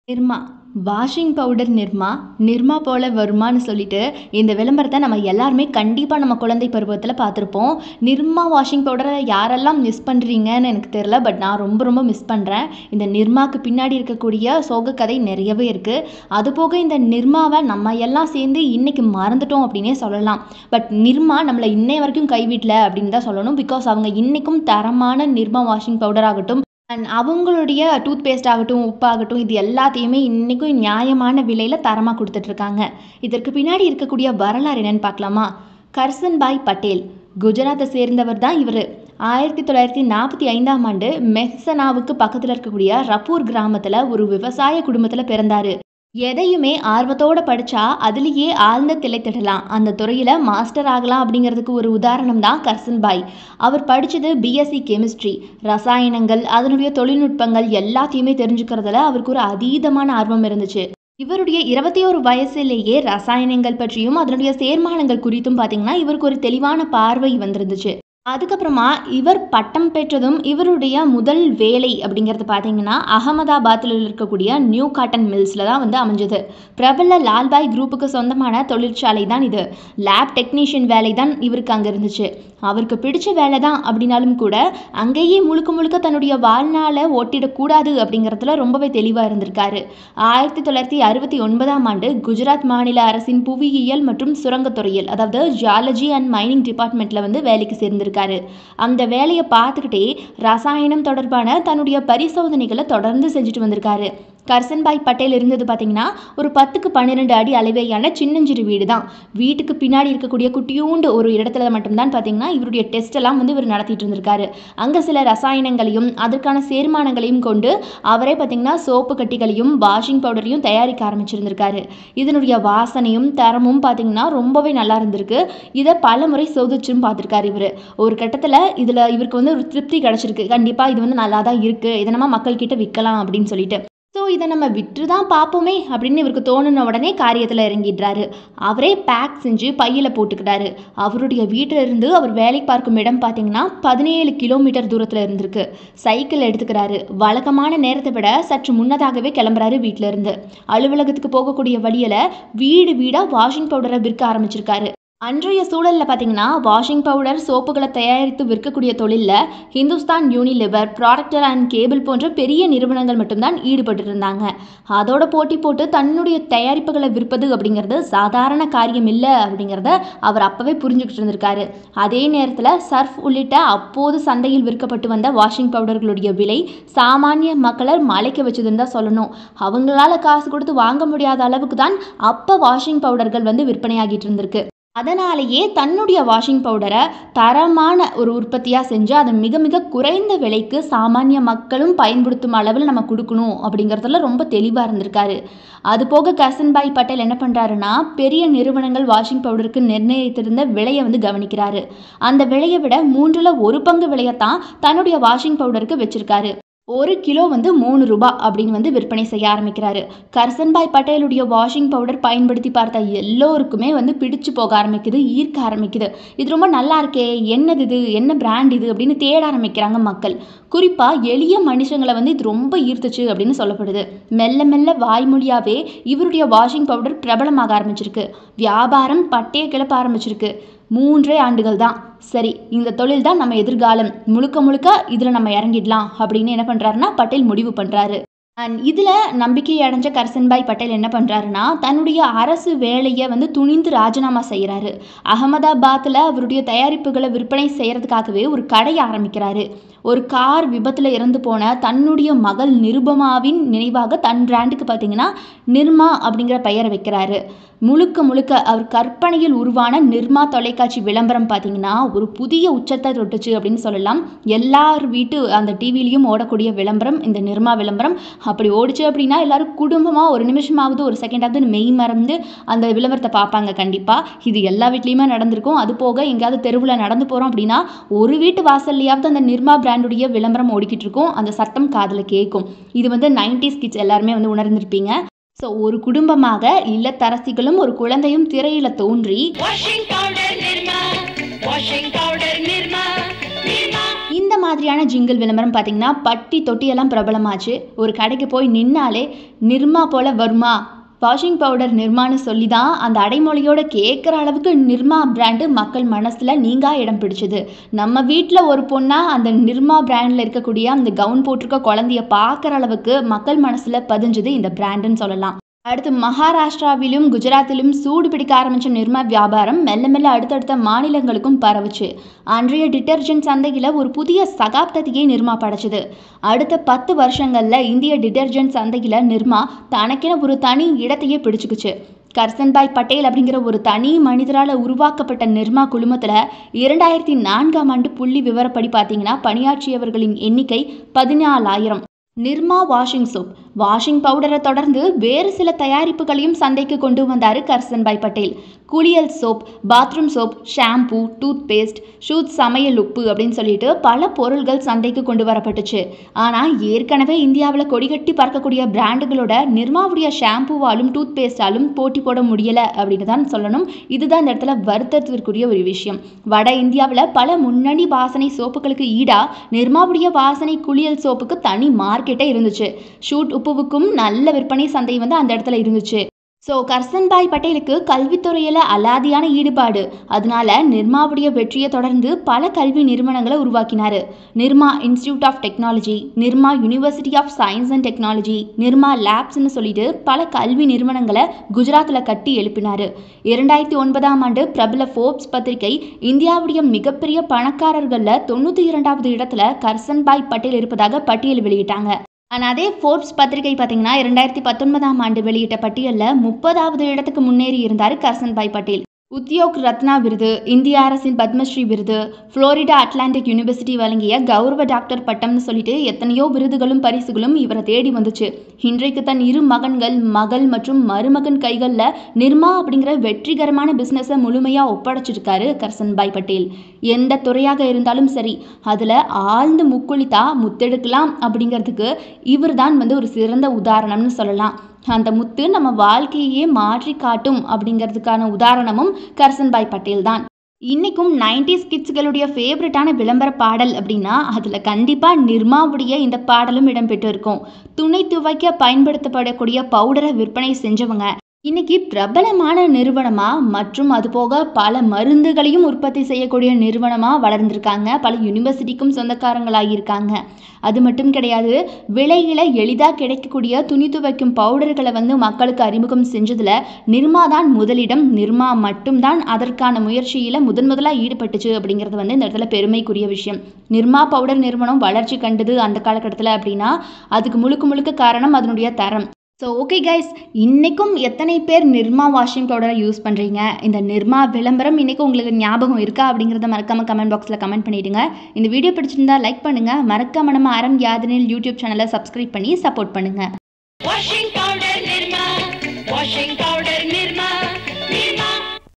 Nirma washing powder Nirma Nirma போல வருமான்னு சொல்லிட்டு இந்த விளம்பரத்தை நம்ம எல்லாருமே கண்டிப்பாக நம்ம குழந்தை பருவத்தில் பார்த்துருப்போம். நிர்மா வாஷிங் பவுடரை யாரெல்லாம் மிஸ் பண்ணுறீங்கன்னு எனக்கு தெரில. பட் நான் ரொம்ப ரொம்ப மிஸ் பண்ணுறேன். இந்த நிர்மாக்கு பின்னாடி இருக்கக்கூடிய சோக கதை நிறையவே இருக்குது. அதுபோக இந்த நிர்மாவை நம்ம எல்லாம் சேர்ந்து இன்றைக்கி மறந்துட்டோம் அப்படின்னே சொல்லலாம். பட் நிர்மா நம்மளை இன்னை வரைக்கும் கைவிடல அப்படின்னு தான் சொல்லணும். பிகாஸ் அவங்க இன்றைக்கும் தரமான நிர்மா வாஷிங் பவுடர் ஆகட்டும் அண்ட் அவங்களுடைய டூத் பேஸ்ட் ஆகட்டும், உப்பாகட்டும், இது எல்லாத்தையுமே இன்றைக்கும் நியாயமான விலையில் தரமாக கொடுத்துட்ருக்காங்க. இதற்கு பின்னாடி இருக்கக்கூடிய வரலாறு என்னென்னு பார்க்கலாமா? கர்சன்பாய் பட்டேல் குஜராத்தை சேர்ந்தவர் தான் இவர். 1945ஆம் ஆண்டு மெஹ்சனாவுக்கு பக்கத்தில் இருக்கக்கூடிய ரப்பூர் கிராமத்தில் ஒரு விவசாய குடும்பத்தில் பிறந்தார். எதையுமே ஆர்வத்தோடு படித்தா அதுலேயே ஆழ்ந்த திளைத்திடலாம். அந்த துறையில் மாஸ்டர் ஆகலாம் அப்படிங்கிறதுக்கு ஒரு உதாரணம் தான் கர்சன்பாய். அவர் படித்தது பிஎஸ்சி கெமிஸ்ட்ரி. ரசாயனங்கள், அதனுடைய தொழில்நுட்பங்கள் எல்லாத்தையுமே தெரிஞ்சுக்கிறதுல அவருக்கு ஒரு அதீதமான ஆர்வம் இருந்துச்சு. இவருடைய 21 வயசுலேயே ரசாயனங்கள் பற்றியும் அதனுடைய சேர்மானங்கள் குறித்தும் பார்த்திங்கன்னா இவருக்கு ஒரு தெளிவான பார்வை வந்துருந்துச்சு. அதுக்கப்புறமா இவர் பட்டம் பெற்றதும் இவருடைய முதல் வேலை அப்படிங்கிறது பார்த்தீங்கன்னா அகமதாபாத்தில் இருக்கக்கூடிய நியூ காட்டன் மில்ஸில் தான் அமைஞ்சது. பிரபல லால்பாய் குரூப்புக்கு சொந்தமான தொழிற்சாலை தான் இது. லேப் டெக்னீஷியன் வேலை தான் இவருக்கு அங்கே இருந்துச்சு. அவருக்கு பிடிச்ச வேலை தான் அப்படின்னாலும் கூட அங்கேயே முழுக்க முழுக்க தன்னுடைய வாழ்நாளை ஓட்டிடக்கூடாது அப்படிங்கிறதுல ரொம்பவே தெளிவாக இருந்திருக்காரு. 1969ஆம் ஆண்டு குஜராத் மாநில அரசின் புவியியல் மற்றும் சுரங்கத்துறையில், அதாவது ஜியாலஜி அண்ட் மைனிங் டிபார்ட்மெண்ட்டில் வேலைக்கு சேர்ந்திருக்காரு. அந்த வேலையை பார்த்துக்கிட்டே ரசாயனம் தொடர்பான தன்னுடைய பரிசோதனைகளை தொடர்ந்து செஞ்சுட்டு வந்திருக்காரு. கர்சன்பாய் பட்டேல் இருந்தது பார்த்தீங்கன்னா ஒரு 10க்கு 12 அடி அளவையான சின்னஞ்சிறு வீடு தான். வீட்டுக்கு பின்னாடி இருக்கக்கூடிய குட்டியூண்டு ஒரு இடத்துல மட்டும்தான் பார்த்தீங்கன்னா இவருடைய டெஸ்ட் எல்லாம் இவர் நடத்திட்டு இருந்திருக்காரு. அங்கே சில ரசாயனங்களையும் அதற்கான சேர்மானங்களையும் கொண்டு அவரே பார்த்தீங்கன்னா சோப்பு கட்டிகளையும் வாஷிங் பவுடரையும் தயாரிக்க ஆரம்பிச்சிருந்திருக்காரு. இதனுடைய வாசனையும் தரமும் பார்த்தீங்கன்னா ரொம்பவே நல்லா இருந்திருக்கு. இதை பல முறை சோதிச்சும் பார்த்துருக்காரு இவர். ஒரு கட்டத்தில் இதில் இவருக்கு ஒரு திருப்தி கிடச்சிருக்கு. கண்டிப்பாக இது நல்லா தான் இருக்குது, இதை நம்ம மக்கள்கிட்ட விற்கலாம் அப்படின்னு சொல்லிட்டு. ஸோ இதை நம்ம விற்று தான் பார்ப்போமே அப்படின்னு இவருக்கு தோணுன உடனே காரியத்தில் இறங்கிடுறாரு. அவரே பேக் செஞ்சு பையில் போட்டுக்கிட்டாரு. அவருடைய வீட்டிலிருந்து அவர் வேலை பார்க்கும் இடம் பார்த்தீங்கன்னா 17 கிலோமீட்டர் தூரத்தில் இருந்திருக்கு. சைக்கிள் எடுத்துக்கிறாரு. வழக்கமான நேரத்தை விட சற்று முன்னதாகவே கிளம்புறாரு வீட்டிலேருந்து. அலுவலகத்துக்கு போகக்கூடிய வழியில் வீடு வீடாக வாஷிங் பவுடரை விற்க ஆரம்பிச்சிருக்காரு. அன்றைய சூழலில் பார்த்தீங்கன்னா வாஷிங் பவுடர், சோப்புகளை தயாரித்து விற்கக்கூடிய தொழிலில் Hindustan Unilever, protector and cable போன்ற பெரிய நிறுவனங்கள் மட்டும்தான் ஈடுபட்டு இருந்தாங்க. அதோட போட்டி போட்டு தன்னுடைய தயாரிப்புகளை விற்பது அப்படிங்கிறது சாதாரண காரியம் இல்லை அப்படிங்கிறத அவர் அப்போவே புரிஞ்சுக்கிட்டு இருந்திருக்காரு. அதே நேரத்தில் சர்ஃப் உள்ளிட்ட அப்போது சந்தையில் விற்கப்பட்டு வந்த வாஷிங் பவுடர்களுடைய விலை சாமானிய மக்களை மலைக்க வச்சதுன்னு தான் சொல்லணும். அவங்களால காசு கொடுத்து வாங்க முடியாத அளவுக்கு தான் அப்போ வாஷிங் பவுடர்கள் விற்பனையாகிட்டு இருந்திருக்கு. அதனாலேயே தன்னுடைய வாஷிங் பவுடரை தரமான ஒரு உற்பத்தியாக செஞ்சு அதை மிக மிக குறைந்த விலைக்கு சாமானிய மக்களும் பயன்படுத்தும் அளவில் நம்ம கொடுக்கணும் அப்படிங்கிறதுல ரொம்ப தெளிவாக இருந்திருக்காரு. அதுபோக கர்சன்பாய் பட்டேல் என்ன பண்ணுறாருன்னா பெரிய நிறுவனங்கள் வாஷிங் பவுடருக்கு நிர்ணயித்திருந்த விலையை கவனிக்கிறாரு. அந்த விலையை விட 3ல் 1 பங்கு விலையத்தான் தன்னுடைய வாஷிங் பவுடருக்கு வச்சிருக்காரு. 1 கிலோ 3 ரூபாய் அப்படின்னு விற்பனை செய்ய ஆரம்பிக்கிறாரு. கர்சன்பாய் பட்டேலுடைய வாஷிங் பவுடர் பயன்படுத்தி பார்த்த எல்லோருக்குமே பிடிச்சு போக ஆரம்பிக்குது, ஈர்க்க ஆரம்பிக்குது. இது ரொம்ப நல்லா இருக்கே, என்னது இது, என்ன பிராண்ட் இது அப்படின்னு தேட ஆரம்பிக்கிறாங்க மக்கள். குறிப்பாக எளிய மனுஷங்களை இது ரொம்ப ஈர்த்துச்சு அப்படின்னு சொல்லப்படுது. மெல்ல மெல்ல வாய்மொழியாகவே இவருடைய வாஷிங் பவுடர் பிரபலமாக ஆரம்பிச்சிருக்கு. வியாபாரம் பட்டையை கிளப்ப ஆரம்பிச்சிருக்கு. 3 ஆண்டுகள் தான். சரி, இந்த தொழில் தான் நம்ம எதிர்காலம், முழுக்க முழுக்க இதில் நம்ம இறங்கிடலாம் அப்படின்னு என்ன பண்ணுறாருன்னா பட்டேல் முடிவு பண்ணுறாரு. அண்ட் இதில் நம்பிக்கை அடைஞ்ச கர்சன்பாய் பட்டேல் என்ன பண்ணுறாருன்னா தன்னுடைய அரசு வேலையை துணிந்து ராஜினாமா செய்கிறாரு. அகமதாபாத்தில் அவருடைய தயாரிப்புகளை விற்பனை செய்கிறதுக்காகவே ஒரு கடையை ஆரம்பிக்கிறாரு. ஒரு கார் விபத்தில் இறந்து போன தன்னுடைய மகள் நிருபமாவின் நினைவாக தன் பிராண்டுக்கு பார்த்தீங்கன்னா நிர்மா அப்படிங்கிற பெயரை வைக்கிறாரு. முழுக்க முழுக்க அவர் கற்பனையில் உருவான நிர்மா தொலைக்காட்சி விளம்பரம் பார்த்தீங்கன்னா ஒரு புதிய உச்சத்தை தொட்டுச்சு அப்படின்னு சொல்லலாம். எல்லார் வீட்டு அந்த டிவிலையும் ஓடக்கூடிய விளம்பரம் இந்த நிர்மா விளம்பரம். அப்படி ஓடிச்சு அப்படின்னா எல்லாரும் குடும்பமாக ஒரு நிமிஷமாவது ஒரு செகண்டாவது மெய் மறந்து அந்த விளம்பரத்தை பார்ப்பாங்க. கண்டிப்பாக இது எல்லா வீட்லேயுமே நடந்திருக்கும். அது போக எங்கேயாவது தெருவில் நடந்து போகிறோம் அப்படின்னா ஒரு வீட்டு வாசல்லையாவது அந்த நிர்மா பிராண்டுடைய விளம்பரம் ஓடிக்கிட்டு இருக்கும். அந்த சத்தம் காதில் கேட்கும். இது 90s கிட்ஸ் எல்லாருமே உணர்ந்திருப்பீங்க. ஸோ ஒரு குடும்பமாக இல்லத்தரசிகளும் ஒரு குழந்தையும் திரையில தோன்றி இந்த மாதிரி மாதிரியான ஜிங்கிள் விளம்பரம் பார்த்தீங்கன்னா பட்டி தொட்டியெல்லாம் பிரபலமாச்சு. ஒரு கடைக்கு போய் நின்னாலே நிர்மா போல வருமா, வாஷிங் பவுடர் நிர்மான்னு சொல்லி தான் அந்த அடைமொழியோட கேட்குற அளவுக்கு நிர்மா பிராண்டு மக்கள் மனசில் நீங்கா இடம் பிடிச்சது. நம்ம வீட்டில் ஒரு பொண்ணா அந்த நிர்மா பிராண்டில் இருக்கக்கூடிய அந்த கவுன் போட்டிருக்க குழந்தைய பார்க்குற அளவுக்கு மக்கள் மனசில் பதிஞ்சது இந்த பிராண்டுன்னு சொல்லலாம். அடுத்து மகாராஷ்டிராவிலும் குஜராத்திலும் சூடு பிடிக்க ஆரம்பித்த நிர்மா வியாபாரம் மெல்ல மெல்ல அடுத்தடுத்த மாநிலங்களுக்கும் பரவுச்சு. அன்றைய டிட்டர்ஜென்ட் சந்தையில் ஒரு புதிய சகாப்தத்தையே நிர்மா படைச்சது. அடுத்த 10 வருஷங்களில் இந்திய டிட்டர்ஜென்ட் சந்தையில் நிர்மா தனக்கென ஒரு தனி இடத்தையே பிடிச்சுக்குச்சு. கர்சன்பாய் பட்டேல் அப்படிங்கிற ஒரு தனி மனிதரால் உருவாக்கப்பட்ட நிர்மா குழுமத்தில் 2004ஆம் ஆண்டு புள்ளி விவரப்படி பார்த்தீங்கன்னா பணியாற்றியவர்களின் எண்ணிக்கை 14,000. நிர்மா வாஷிங் சோப், வாஷிங் பவுடரை தொடர்ந்து வேறு சில தயாரிப்புகளையும் சந்தைக்கு கொண்டு வந்தார் கர்சன்பாய் பட்டேல். குளியல் soap, bathroom soap, shampoo, toothpaste, ஷூத் சமையல் உப்பு அப்படின்னு சொல்லிட்டு பல பொருள்கள் சந்தைக்கு கொண்டு வரப்பட்டுச்சு. ஆனால் ஏற்கனவே இந்தியாவில் கொடிகட்டி பறக்கக்கூடிய பிராண்டுகளோட நிர்மாவுடைய ஷாம்பூவாலும் டூத் பேஸ்டாலும் போட்டி போட முடியலை அப்படின்னு தான் சொல்லணும். இதுதான் இந்த இடத்துல வருத்தத்திற்குரிய ஒரு விஷயம். வட இந்தியாவில் பல முன்னணி வாசனை சோப்புகளுக்கு ஈடாக நிர்மாவுடைய வாசனை குளியல் சோப்புக்கு தனி மார்க்கெட்டே இருந்துச்சு. ஷூட் உப்புவுக்கும் நல்ல விற்பனை சந்தை வந்து அந்த இடத்துல இருந்துச்சு. ஸோ கர்சன்பாய் பட்டேலுக்கு கல்வித்துறையில் அலாதியான ஈடுபாடு. அதனால நிர்மாவுடைய வெற்றியை தொடர்ந்து பல கல்வி நிறுவனங்களை உருவாக்கினார். Nirma institute of technology, Nirma university of science and technology, Nirma லேப்ஸ்ன்னு சொல்லிட்டு பல கல்வி நிறுவனங்களை குஜராத்தில் கட்டி எழுப்பினார். 2009ஆம் ஆண்டு பிரபல ஃபோர்ப்ஸ் பத்திரிகை இந்தியாவுடைய மிகப்பெரிய பணக்காரர்களில் 92வது இடத்துல கர்சன்பாய் பட்டேல் இருப்பதாக பட்டியல் வெளியிட்டாங்க. ஆனால் அதே ஃபோர்ப்ஸ் பத்திரிகை பார்த்தீங்கன்னா 2019ஆம் ஆண்டு வெளியிட்ட பட்டியலில் 30வது இடத்துக்கு முன்னேறி இருந்தார் கர்சன்பாய் பட்டேல். உத்யோக் ரத்னா விருது, இந்திய அரசின் பத்மஸ்ரீ விருது, புளோரிடா அட்லாண்டிக் யூனிவர்சிட்டி வழங்கிய கௌரவ டாக்டர் பட்டம்னு சொல்லிட்டு எத்தனையோ விருதுகளும் பரிசுகளும் இவரை தேடி வந்துச்சு. இன்றைக்கு தன் 2 மகன்கள், மகள் மற்றும் மருமகன் கைகளில் நிர்மா அப்படிங்கிற வெற்றிகரமான பிஸ்னஸை முழுமையாக ஒப்படைச்சிருக்காரு கர்சன்பாய் பட்டேல். எந்த துறையாக இருந்தாலும் சரி, அதில் ஆழ்ந்து முக்குளித்தா முத்தெடுக்கலாம் அப்படிங்கிறதுக்கு இவர் தான் வந்து ஒரு சிறந்த உதாரணம்னு சொல்லலாம். அந்த முத்து நம்ம வாழ்க்கையே மாற்றி காட்டும் அப்படிங்கிறதுக்கான உதாரணமும் கர்சன்பாய் பட்டேல் தான். இன்றைக்கும் 90s கிட்ஸ்களுடைய ஃபேவரட்டான விளம்பர பாடல் அப்படின்னா அதில் கண்டிப்பாக நிர்மாவுடைய இந்த பாடலும் இடம்பெற்று இருக்கும். துணி துவைக்க பயன்படுத்தப்படக்கூடிய பவுடரை விற்பனை செஞ்சவங்க இன்னைக்கு பிரபலமான நிறுவனமாக மற்றும் அதுபோக பல மருந்துகளையும் உற்பத்தி செய்யக்கூடிய நிறுவனமாக வளர்ந்துருக்காங்க. பல யூனிவர்சிட்டிக்கும் சொந்தக்காரங்களாகியிருக்காங்க. அது மட்டும் கிடையாது, விலையில் எளிதாக கிடைக்கக்கூடிய துணி துவைக்கும் பவுடர்களை வந்து மக்களுக்கு அறிமுகம் செஞ்சதில் நிர்மா தான் முதலிடம். நிர்மா மட்டும்தான் அதற்கான முயற்சியில் முதலாக ஈடுபட்டுச்சு அப்படிங்கிறது வந்து இந்த இடத்துல பெருமைக்குரிய விஷயம். நிர்மா பவுடர் நிறுவனம் வளர்ச்சி கண்டது அந்த காலகட்டத்தில் அப்படின்னா அதுக்கு முழுக்க காரணம் அதனுடைய தரம். ஸோ ஓகே கைஸ், இன்றைக்கும் எத்தனை பேர் நிர்மா வாஷிங் பவுடரை யூஸ் பண்ணுறீங்க? இந்த நிர்மா விளம்பரம் இன்றைக்கும் உங்களுக்கு ஞாபகம் இருக்கா அப்படிங்கிறத மறக்காமல் கமெண்ட் பாக்ஸில் கமெண்ட் பண்ணிவிடுங்க. இந்த வீடியோ பிடிச்சிருந்தா லைக் பண்ணுங்கள். மறக்காம நம்ம அறம் யாதனில் யூடியூப் சேனலை சப்ஸ்கிரைப் பண்ணி சப்போர்ட் பண்ணுங்கள்.